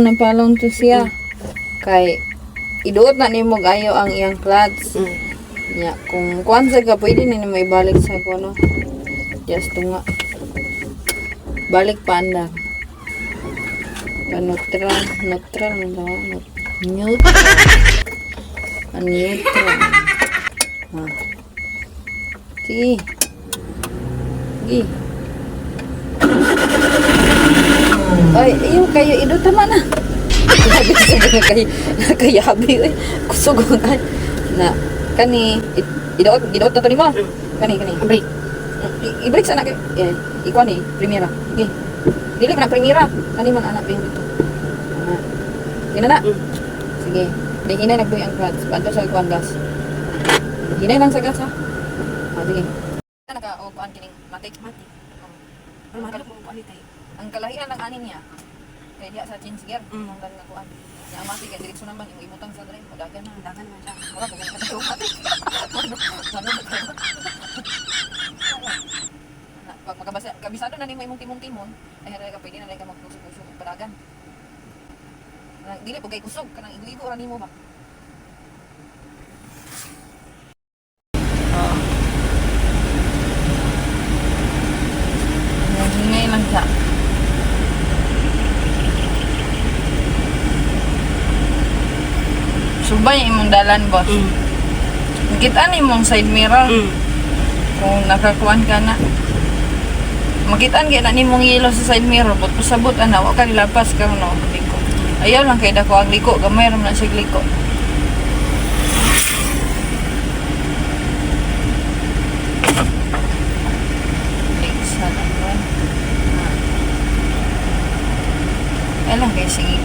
Napalong to siya. Kay iduot na nimo gayo ang iyang clutch. Ya, kung kuansa ka pwede na nimo ibalik sa kuno. Just tunga. Balik pa anda. Neutral man daw. Neutral. Neutral. Ha. Sige. Sige. Ay, iyo kayo ido tama na. Nakayabi oy. Kusog ka na kani idot na to nimo. Kani. Break. I-break sana kay ikaw ni primera. Okay. Dili ka na primera. Kani man anak yung dito. Kina na. Sige. Di hinay nagbuy ang clutch. Banto sa kuan gas. Hinay lang sa gas ha. Sige. Naka-kuan kining matik. Pero mahal ko kuan tay. Ang kalahian ng anin niya. Kaya diya sa change gear. Ang dali nga kuan. Yang mati kay direksyon naman yung imutang sa drive. Dagan man siya. Wala ko kung katayo mati. Pag kabisado na nimo imong timon-timon, ay hara ka pwede na ka magkusog-kusog og padagan. Dili pag kay kusog kanang igo-igo ra nimo ba. Hingay lang siya. Subay imong dalan, boss. Makita ni mong side mirror. Kung nakakuan ka na. Makitaan kaya na ni mong yelo sa side mirror. But pasabot, wa ka nilapas ka no. Liko. Ayaw lang kaya dako ang liko. Gamay ram na siya liko. Ay lang kaya sige.